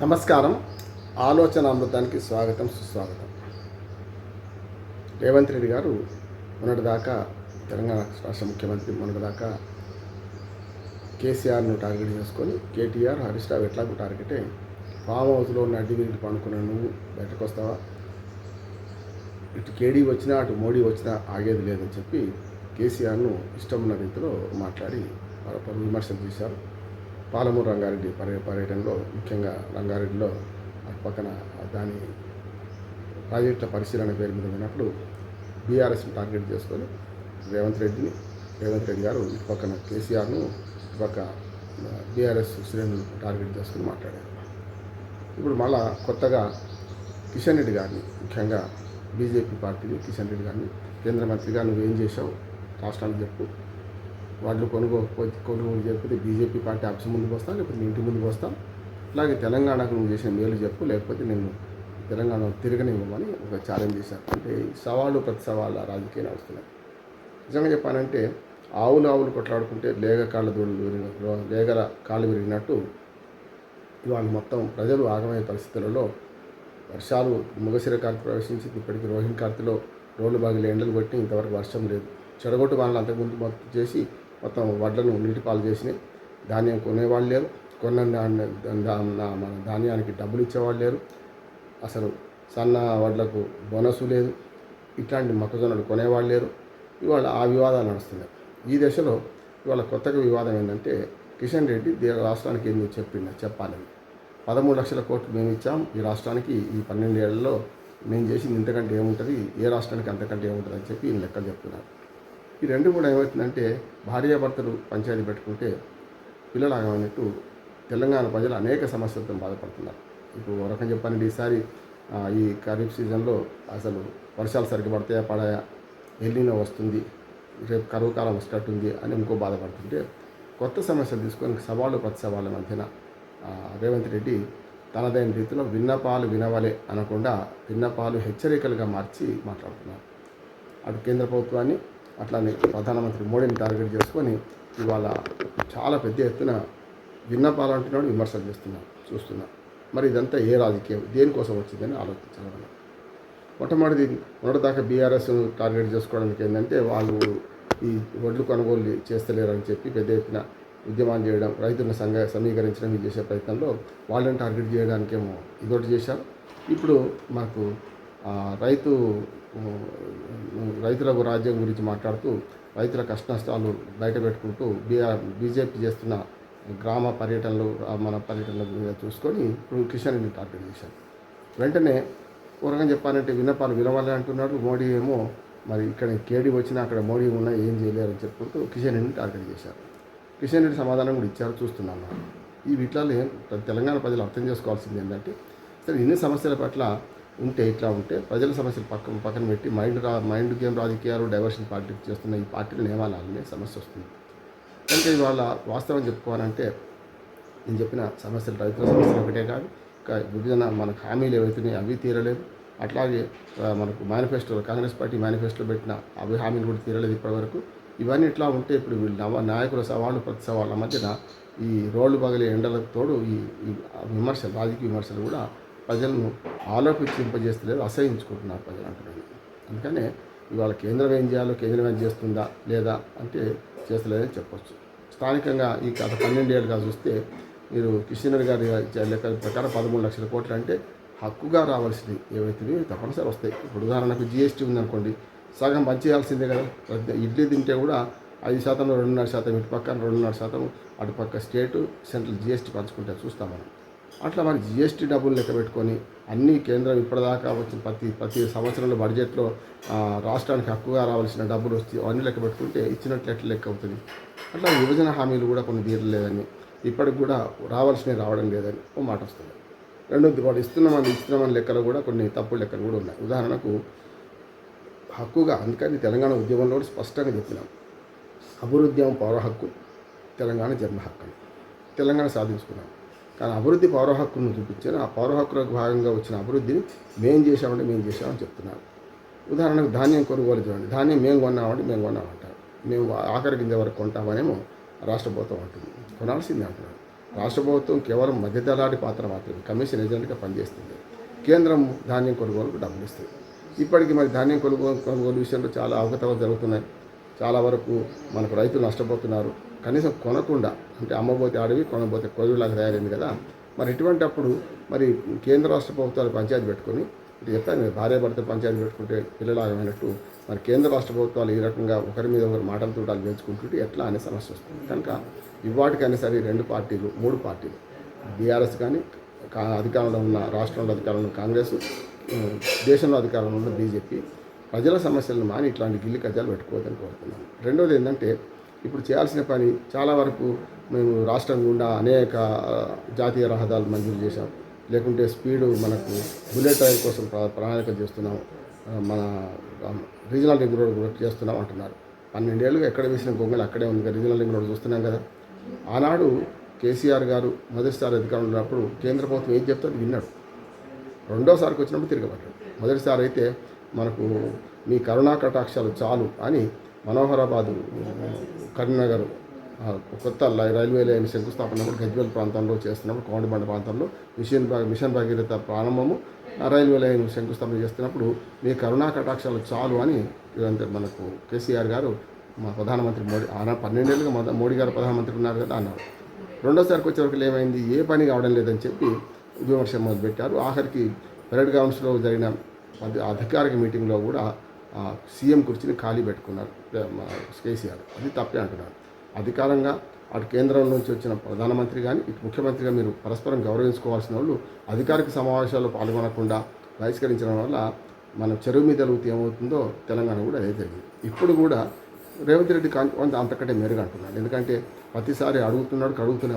నమస్కారం. ఆలోచన అమృతానికి స్వాగతం, సుస్వాగతం. రేవంత్ రెడ్డి గారు మొన్నటిదాకా తెలంగాణ రాష్ట్ర ముఖ్యమంత్రి మొన్నటిదాకా కేసీఆర్ను టార్గెట్ చేసుకొని కేటీఆర్, హరీష్ రావు ఎట్లాగూ టార్గెటే. ఫామ్ హౌస్లో ఉన్న అడ్డి వీరికి పండుకున్న నువ్వు బయటకు వస్తావా, ఇటు కేడీ వచ్చినా అటు మోడీ వచ్చినా ఆగేది లేదని చెప్పి కేసీఆర్ను ఇష్టం ఉన్న రీతిలో మాట్లాడి విమర్శలు చేశారు. పాలమూరు రంగారెడ్డి పర్యటనలో, ముఖ్యంగా రంగారెడ్డిలో అటు పక్కన దాని ప్రాజెక్టుల పరిశీలన పేరు మీద ఉన్నప్పుడు బీఆర్ఎస్ని టార్గెట్ చేసుకొని రేవంత్ రెడ్డి గారు ఇటు పక్కన కేసీఆర్ను, ఇటు పక్క బీఆర్ఎస్ శ్రేణులు టార్గెట్ చేసుకుని మాట్లాడారు. ఇప్పుడు మళ్ళా కొత్తగా కిషన్ రెడ్డి గారిని, ముఖ్యంగా బీజేపీ పార్టీని కిషన్ రెడ్డి గారిని కేంద్ర మంత్రిగా నువ్వేం చేశావు రాష్ట్రానికి చెప్పు, వాళ్ళు కొనుగోలు చేయకపోతే బీజేపీ పార్టీ ఆఫీస్ ముందుకు వస్తాను, లేకపోతే నీ ఇంటి ముందుకు వస్తాను, అలాగే తెలంగాణకు నువ్వు చేసిన మేలు చెప్పు, లేకపోతే నేను తెలంగాణ తిరగనివ్వమని ఒక ఛాలెంజ్ చేశారు. అంటే సవాళ్ళు ప్రతి సవాళ్ళ రాజకీయాలు వస్తున్నాయి. నిజంగా చెప్పానంటే ఆవులు కొట్లాడుకుంటే లేగల కాళ్ళు విరిగినట్టు ఇవాళ మొత్తం ప్రజలు ఆగమయ్యే పరిస్థితులలో వర్షాలు మృగశిర కార్తీ ప్రవేశించింది. ఇప్పటికీ రోహిణి కార్తీలో రోడ్లు బాగిలే ఎండలు కొట్టి ఇంతవరకు వర్షం లేదు. చెడగొట్టు వాళ్ళని అంతకుముందు మొత్తం చేసి మొత్తం వడ్లను నీటి పాలు చేసినాయి. ధాన్యం కొనేవాళ్ళు లేరు, మన ధాన్యానికి డబ్బులు ఇచ్చేవాళ్ళు లేరు, అసలు సన్న వడ్లకు బోనసు లేదు, ఇట్లాంటి మొక్కజొన్నలు కొనేవాళ్ళు లేరు. ఇవాళ ఆ వివాదాలు నడుస్తున్నాయి. ఈ దశలో ఇవాళ కొత్తగా వివాదం ఏంటంటే కిషన్ రెడ్డి రాష్ట్రానికి ఏం చెప్పాలని 13 లక్షల కోట్లు మేము ఇచ్చాం ఈ రాష్ట్రానికి, ఈ 12 ఏళ్లలో మేము చేసింది ఇంతకంటే ఏముంటుంది, ఏ రాష్ట్రానికి అంతకంటే ఏముంటుంది అని చెప్పి ఈయన లెక్కలు చెప్తున్నారు. ఈ రెండు కూడా ఏమవుతుందంటే భార్యాభర్తలు పంచాయతీ పెట్టుకుంటే పిల్లలు ఆగమైనట్టు తెలంగాణ ప్రజలు అనేక సమస్యలతో బాధపడుతున్నారు. ఇప్పుడు ఒక రకం చెప్పాలంటే ఈసారి ఈ ఖరీఫ్ సీజన్లో అసలు వర్షాలు సరిగ్గా పడతాయా పడాయా, ఎల్లినో వస్తుంది, రేపు కరువు కాలం వస్తట్టుంది అని ఇంకో బాధపడుతుంటే కొత్త సమస్యలు తీసుకొని సవాళ్ళు ప్రతి సవాళ్ళ మధ్యన రేవంత్ రెడ్డి తనదైన రీతిలో విన్నపాలు వినవలే అనకుండా విన్నపాలు హెచ్చరికలుగా మార్చి మాట్లాడుతున్నారు. అటు కేంద్ర ప్రభుత్వాన్ని అట్లానే ప్రధానమంత్రి మోడీని టార్గెట్ చేసుకొని ఇవాళ చాలా పెద్ద ఎత్తున విన్నపాలు అంటున్నాడు, విమర్శలు చూస్తున్నాం. మరి ఇదంతా ఏ రాజకీయం, దేనికోసం వచ్చిందని ఆలోచించాలి. మొదటిదాకా బీఆర్ఎస్ టార్గెట్ చేసుకోవడానికి ఏంటంటే వాళ్ళు ఈ వడ్లు కొనుగోలు చేస్తలేరని చెప్పి పెద్ద ఎత్తున ఉద్యమాలు చేయడం, రైతులను సమీకరించడం ఇది చేసే ప్రయత్నంలో వాళ్ళని టార్గెట్ చేయడానికేమో ఇదొకటి చేశారు. ఇప్పుడు మాకు రైతులకు రాజ్యం గురించి మాట్లాడుతూ రైతుల కష్టనష్టాలు బయట పెట్టుకుంటూ బీజేపీ చేస్తున్న గ్రామ పర్యటనలు, మన పర్యటనలు చూసుకొని ఇప్పుడు కిషన్ రెడ్డిని టార్గెట్ చేశారు. వెంటనే పూర్వంగా చెప్పాలంటే విన్నపాలు వినవాలి అంటున్నాడు. మోడీ ఏమో మరి ఇక్కడ కేడీ వచ్చినా అక్కడ మోడీ ఉన్నా ఏం చేయలేరని చెప్పుకుంటూ కిషన్ రెడ్డిని టార్గెట్ చేశారు. కిషన్ రెడ్డి సమాధానం కూడా ఇచ్చారు, చూస్తున్నాను. ఈ వీటిలో తెలంగాణ ప్రజలు అర్థం చేసుకోవాల్సింది ఏంటంటే సరే ఇన్ని సమస్యల పట్ల ఉంటే ఇట్లా ఉంటే ప్రజల సమస్యలు పక్కన పెట్టి మైండ్ గేమ్ రాజకీయాలు డైవర్షన్ పార్టీ చేస్తున్న ఈ పార్టీలు నియమాలనే సమస్య వస్తుంది. అంటే ఇవాళ వాస్తవం చెప్పుకోవాలంటే నేను చెప్పిన సమస్యలు రైతుల సమస్యలు ఒకటే కాదు, ఇంకా విభజన మనకు హామీలు ఏవైతున్నాయి అవి తీరలేదు. అట్లాగే మనకు మేనిఫెస్టోలో కాంగ్రెస్ పార్టీ మేనిఫెస్టోలో పెట్టిన అవి హామీలు కూడా తీరలేదు ఇప్పటివరకు. ఇవన్నీ ఇట్లా ఉంటే ఇప్పుడు వీళ్ళు నాయకుల సవాళ్ళు ప్రతి సవాళ్ళ మధ్యన ఈ రోడ్లు పగిలే ఎండలకు తోడు ఈ విమర్శలు, రాజకీయ విమర్శలు కూడా ప్రజలను ఆలోచింపజేస్తలేదు, అసహించుకుంటున్నారు ప్రజలు అంటున్నారు. అందుకనే ఇవాళ కేంద్రం ఏం చేయాలో కేంద్రం ఏం చేస్తుందా లేదా అంటే చేస్తలేదని చెప్పొచ్చు. స్థానికంగా ఈ గత 12 ఏళ్ళుగా చూస్తే మీరు కిషన్ రెడ్డి గారి లెక్క ప్రకారం 13 లక్షల కోట్లు అంటే హక్కుగా రావాల్సినవి ఏవైతే తప్పనిసరి వస్తాయి. ఇప్పుడు ఉదాహరణకు జీఎస్టీ ఉందనుకోండి, సగం పంచేయాల్సిందే కదా. ఇడ్లీ తింటే కూడా 5%, 2.5% ఇటు పక్కన 2.5% అటుపక్క స్టేటు సెంట్రల్ జీఎస్టీ పంచుకుంటే చూస్తాం మనం. అట్లా మరి జీఎస్టీ డబ్బులు లెక్క పెట్టుకొని అన్ని కేంద్రం ఇప్పటిదాకా వచ్చిన ప్రతి సంవత్సరంలో బడ్జెట్లో రాష్ట్రానికి హక్కుగా రావాల్సిన డబ్బులు వస్తాయి, అవన్నీ లెక్క పెట్టుకుంటే ఇచ్చినట్లు ఎట్లా లెక్క అవుతుంది. అట్లా విభజన హామీలు కూడా కొన్ని తీరలేదని, ఇప్పటికి కూడా రావాల్సినవి రావడం లేదని ఓ మాట వస్తుంది. రెండోది వాడు ఇస్తున్నామని లెక్కలు కూడా కొన్ని తప్పుడు లెక్కలు కూడా ఉన్నాయి. ఉదాహరణకు హక్కుగా, అందుకని తెలంగాణ ఉద్యమంలో స్పష్టంగా చెప్పినాం, అభివృద్ధి పౌర హక్కు, తెలంగాణ జన్మ హక్కు అని తెలంగాణ సాధించుకున్నాం. కానీ అభివృద్ధి పౌర హక్కును చూపించాను. ఆ పౌర హక్కులకు భాగంగా వచ్చిన అభివృద్ధిని మేము చేసామని చెప్తున్నారు. ఉదాహరణకు ధాన్యం కొనుగోలు చూడండి, ధాన్యం మేము కొన్నామంటారు, మేము ఆఖరి గింజ వరకు కొంటామనేమో రాష్ట్ర ప్రభుత్వం అంటుంది, కొనాల్సిందే అంటున్నారు. రాష్ట్ర ప్రభుత్వం కేవలం మధ్యదళారి పాత్ర మాత్రమే, కమిషన్ ఏజెంట్గా పనిచేస్తుంది. కేంద్రం ధాన్యం కొనుగోలుకు డబ్బులు ఇస్తుంది. ఇప్పటికీ మరి ధాన్యం కొనుగోలు విషయంలో చాలా అవకతవకలు జరుగుతున్నాయి. చాలా వరకు మనకు రైతులు నష్టపోతున్నారు. కనీసం కొనకుండా, అంటే అమ్మబోతే అడవి కొనబోతే కొలువులాగా తయారైంది కదా. మరి ఇటువంటి అప్పుడు మరి కేంద్ర రాష్ట్ర ప్రభుత్వాలు పంచాయతీ పెట్టుకొని, ఇటు చెప్పాను కదా, భార్యాభర్తలు పంచాయతీ పెట్టుకుంటే పిల్లలాగమైనట్టు మరి కేంద్ర రాష్ట్ర ప్రభుత్వాలు ఈ రకంగా ఒకరి మీద ఒకరు మాటలు తూటాలు పెంచుకుంటుంటే ఎట్లా అనే సమస్య వస్తుంది. కనుక ఇవాటికైనా సరే 2 పార్టీలు 3 పార్టీలు, బీఆర్ఎస్ కానీ, అధికారంలో ఉన్న రాష్ట్రంలో అధికారంలో ఉన్న కాంగ్రెస్, దేశంలో అధికారంలో ఉన్న బీజేపీ ప్రజల సమస్యలను మాని ఇట్లాంటి గిల్లి కజ్జాలు పెట్టుకోవద్దని కోరుతున్నాను. రెండోది ఏంటంటే, ఇప్పుడు చేయాల్సిన పని చాలా వరకు మేము రాష్ట్రం గుండా అనేక జాతీయ రహదారులు మంజూరు చేశాం, లేకుంటే స్పీడు మనకు బుల్లెట్ రైల్ కోసం ప్రణాళిక చేస్తున్నాం, మన రీజనల్ రింగ్ రోడ్ కూడా చేస్తున్నాం అంటున్నారు. 12 ఏళ్ళుగా ఎక్కడ వేసిన గొంగలు అక్కడే ఉంది కదా. రీజనల్ రింగ్ రోడ్ చూస్తున్నాం కదా. ఆనాడు కేసీఆర్ గారు మొదటిసారి అధికారంలో ఉన్నప్పుడు కేంద్ర ప్రభుత్వం ఏం చెప్తాడు విన్నాడు. రెండోసారికి వచ్చినప్పుడు తిరగబడ్డాడు. మొదటిసారి అయితే మనకు మీ కరుణా కటాక్షాలు చాలు అని మనోహరాబాదు, కరీంనగర్ కొత్త రైల్వే లైన్ శంకుస్థాపన గజ్వేల్ ప్రాంతంలో చేస్తున్నప్పుడు, కోండబండ ప్రాంతంలో మిషన్ భగీరథ ప్రారంభము, రైల్వే లైన్ శంకుస్థాపన చేస్తున్నప్పుడు మీ కరుణా కటాక్షాలు చాలు అని మనకు కేసీఆర్ గారు, మా ప్రధానమంత్రి మోడీ, 12 ఏళ్ళుగా మోడీ గారు ప్రధానమంత్రి ఉన్నారు కదా అన్నారు. రెండోసారికి వచ్చేవరకు ఏమైంది, ఏ పని కావడం లేదని చెప్పి విమర్శ మొదలుపెట్టారు. ఆఖరికి పెరేడ్ గ్రౌండ్స్లో జరిగిన అధికారిక మీటింగ్లో కూడా సీఎం కుర్చీని ఖాళీ పెట్టుకున్నారు కేసీఆర్. అది తప్పే అంటున్నారు. అధికారంగా అటు కేంద్రం నుంచి వచ్చిన ప్రధానమంత్రి కానీ, ఇటు ముఖ్యమంత్రిగా మీరు పరస్పరం గౌరవించుకోవాల్సిన వాళ్ళు అధికారిక సమావేశాల్లో పాల్గొనకుండా బహిష్కరించడం వల్ల మన చెరువు మీద వెలుగుతూ ఏమవుతుందో తెలంగాణ కూడా అదే జరిగింది. ఇప్పుడు కూడా రేవంత్ రెడ్డి అంతకంటే మెరుగు అంటున్నాడు. ఎందుకంటే ప్రతిసారి అడుగుతూనే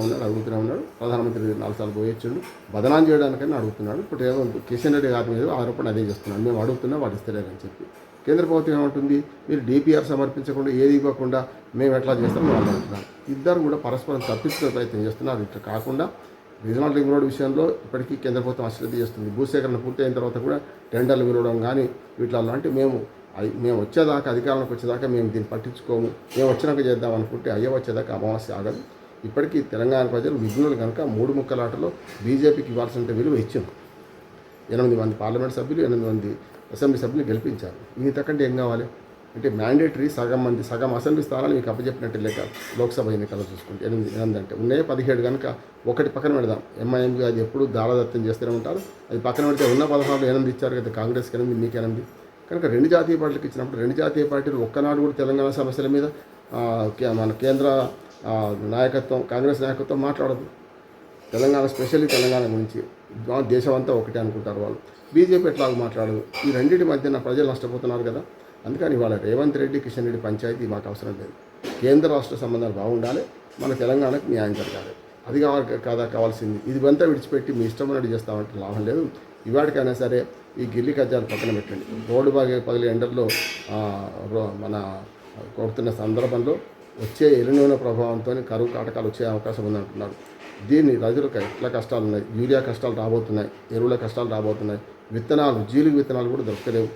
ఉన్నాడు. ప్రధానమంత్రి 4 సార్లు పోయొచ్చిండు, బదనాం చేయడానికైనా అడుగుతున్నాడు. ఇప్పుడు రేవంత్ కిషన్ రెడ్డి గారి మీద ఆరోపణ అదే చేస్తున్నాడు, మేము అడుగుతున్నా వాడు ఇస్తలేదని చెప్పి. కేంద్ర ప్రభుత్వం ఏమంటుంది, మీరు డిపిఆర్ సమర్పించకుండా ఏది ఇవ్వకుండా మేము ఎట్లా చేస్తామో వాళ్ళు అంటున్నారు. ఇద్దరు కూడా పరస్పరం తప్పించుకునే ప్రయత్నం చేస్తున్నారు. ఇట్లా కాకుండా రీజనల్ రింగ్ రోడ్ విషయంలో ఇప్పటికీ కేంద్ర ప్రభుత్వం అశ్రద్ధ చేస్తుంది. భూసేకరణ పూర్తయిన తర్వాత కూడా టెండర్లు విలవడం కానీ వీటిలో అంటే మేము వచ్చేదాకా, అధికారంలోకి వచ్చేదాకా మేము దీన్ని పట్టించుకోము, మేము వచ్చినాక చేద్దాం అనుకుంటే అయ్యే వచ్చేదాకా అమావాస్య ఆగదు. ఇప్పటికీ తెలంగాణ ప్రజలు విఘ్నులు కనుక 3 ముక్కలాటలో బీజేపీకి ఇవ్వాల్సిన విలువ ఇచ్చింది. 8 మంది పార్లమెంట్ సభ్యులు, 8 మంది అసెంబ్లీ సభ్యులు గెలిపించారు. ఇంతకంటే ఏం కావాలి అంటే మ్యాండేటరీ సగం అసెంబ్లీ స్థానాలు మీకు అప్పచెప్పినట్టు లేక లోక్సభ ఎన్నికలు చూసుకుంటే 8 అంటే ఉన్నాయి 17 కనుక ఒకటి పక్కన పెడదాం. ఎంఐఎంకి అది ఎప్పుడు దాళదత్తం చేస్తూనే ఉంటారు. అది పక్కన పెడితే ఉన్న 16 8 ఇచ్చారు కదా, కాంగ్రెస్కి 8 మీకు 8. కనుక 2 జాతీయ పార్టీలకు ఇచ్చినప్పుడు 2 జాతీయ పార్టీలు ఒక్కనాడు కూడా తెలంగాణ సమస్యల మీద మన కేంద్ర నాయకత్వం, కాంగ్రెస్ నాయకత్వం మాట్లాడదు. తెలంగాణ స్పెషల్లీ తెలంగాణ గురించి దేశం అంతా ఒకటే అనుకుంటారు వాళ్ళు. బీజేపీ ఎట్లాగో మాట్లాడదు. ఈ రెండింటి మధ్యన ప్రజలు నష్టపోతున్నారు కదా. అందుకని ఇవాళ రేవంత్ రెడ్డి, కిషన్ రెడ్డి పంచాయతీ మాకు అవసరం లేదు. కేంద్ర రాష్ట్ర సంబంధాలు బాగుండాలి, మన తెలంగాణకు న్యాయం జరగాలి. అది కావాల్సింది. ఇది అంతా విడిచిపెట్టి మీ ఇష్టమైనట్టు చేస్తామంటే లాభం లేదు. ఇవాడికైనా సరే ఈ గిల్లి కజ్జాలు పక్కన పెట్టండి. రోడ్డు పగిలి ఎండల్లో మన కొడుతున్న సందర్భంలో వచ్చే ఎలినోన ప్రభావంతో కరువు కాటకాలు వచ్చే అవకాశం ఉందంటున్నారు. దీన్ని రైతులకు ఎట్లా కష్టాలు ఉన్నాయి, యూరియా కష్టాలు రాబోతున్నాయి, ఎరువుల కష్టాలు రాబోతున్నాయి, జీలుగు విత్తనాలు కూడా దొరకలేవు.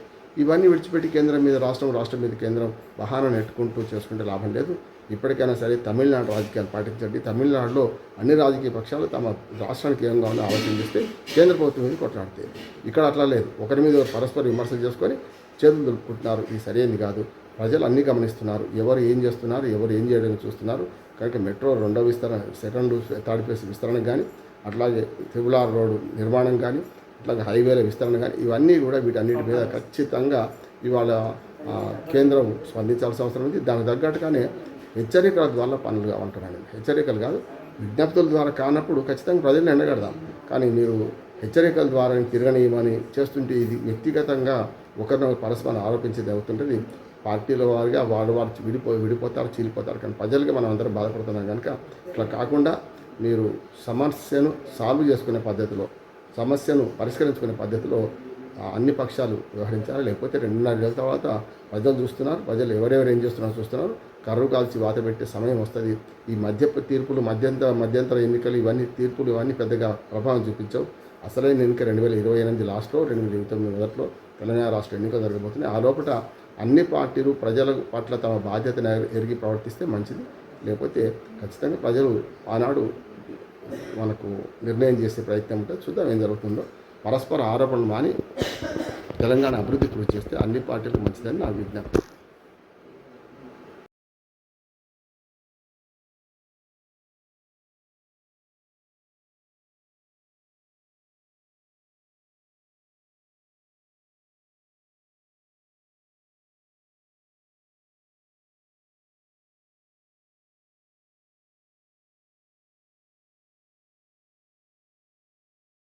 ఇవన్నీ విడిచిపెట్టి కేంద్రం మీద రాష్ట్రం మీద కేంద్రం బహానా నెట్టుకుంటూ చేసుకుంటే లాభం లేదు. ఇప్పటికైనా సరే తమిళనాడు రాజకీయాలు పాటించండి. తమిళనాడులో అన్ని రాజకీయ పక్షాలు తమ రాష్ట్రానికి ఏం కావాలో ఆలోచించిస్తే కేంద్ర ప్రభుత్వం మీద కొట్లాడితే, ఇక్కడ అట్లా లేదు. ఒకరి మీద పరస్పర విమర్శలు చేసుకొని చేతులు దులుపుకుంటున్నారు. ఇది సరైనది కాదు. ప్రజలు అన్నీ గమనిస్తున్నారు, ఎవరు ఏం చేస్తున్నారు, ఎవరు ఏం చేయడానికి చూస్తున్నారు. కనుక మెట్రో 2వ విస్తరణ, సెకండ్ థర్డ్ ఫేజ్ విస్తరణ కానీ, అట్లాగే త్రిపులార్ రోడ్డు నిర్మాణం కానీ, అట్లాగే హైవేల విస్తరణ కానీ, ఇవన్నీ కూడా వీటన్నిటి మీద ఖచ్చితంగా ఇవాళ కేంద్రం స్పందించాల్సిన అవసరం ఉంది. దానికి తగ్గట్టుగానే హెచ్చరికల ద్వారా పనులు కావాలంటున్నాను. హెచ్చరికలు కాదు, విజ్ఞప్తుల ద్వారా కానప్పుడు ఖచ్చితంగా ప్రజలను ఎండగడదాం. కానీ మీరు హెచ్చరికల ద్వారా తిరగనీయమని చేస్తుంటే ఇది వ్యక్తిగతంగా ఒకరినొకరు పరస్పరం ఆరోపించేది అవుతుంటుంది. పార్టీల వారిగా వారు విడిపోతారు, చీలిపోతారు. కానీ ప్రజలకి మనం అందరం బాధపడుతున్నాం కనుక ఇట్లా కాకుండా మీరు సమస్యను సాల్వ్ చేసుకునే పద్ధతిలో, సమస్యను పరిష్కరించుకునే పద్ధతిలో అన్ని పక్షాలు వ్యవహరించాలి. లేకపోతే 2.5 ఏళ్ళ తర్వాత ప్రజలు చూస్తున్నారు, ప్రజలు ఎవరెవరు ఏం చేస్తున్నారో చూస్తున్నారు. కర్రు కాల్చి వాత పెట్టే సమయం వస్తుంది. ఈ తీర్పులు, మధ్యంతర ఎన్నికలు, ఇవన్నీ పెద్దగా ప్రభావం చూపించవు. అసలైన ఎన్నిక 2028 లాస్ట్లో, 2029 మొదట్లో తెలంగాణ రాష్ట్ర ఎన్నికలు జరగబోతున్నాయి. ఆ లోపల అన్ని పార్టీలు ప్రజల పట్ల తమ బాధ్యతను ఎరిగి ప్రవర్తిస్తే మంచిది. లేకపోతే ఖచ్చితంగా ప్రజలు ఆనాడు మనకు నిర్ణయం చేసే ప్రయత్నం ఉంటుంది. చూద్దాం ఏం జరుగుతుందో. పరస్పర ఆరోపణలు మాని తెలంగాణ అభివృద్ధి కృషి చేస్తే అన్ని పార్టీలకు మంచిదని నా విజ్ఞప్తి.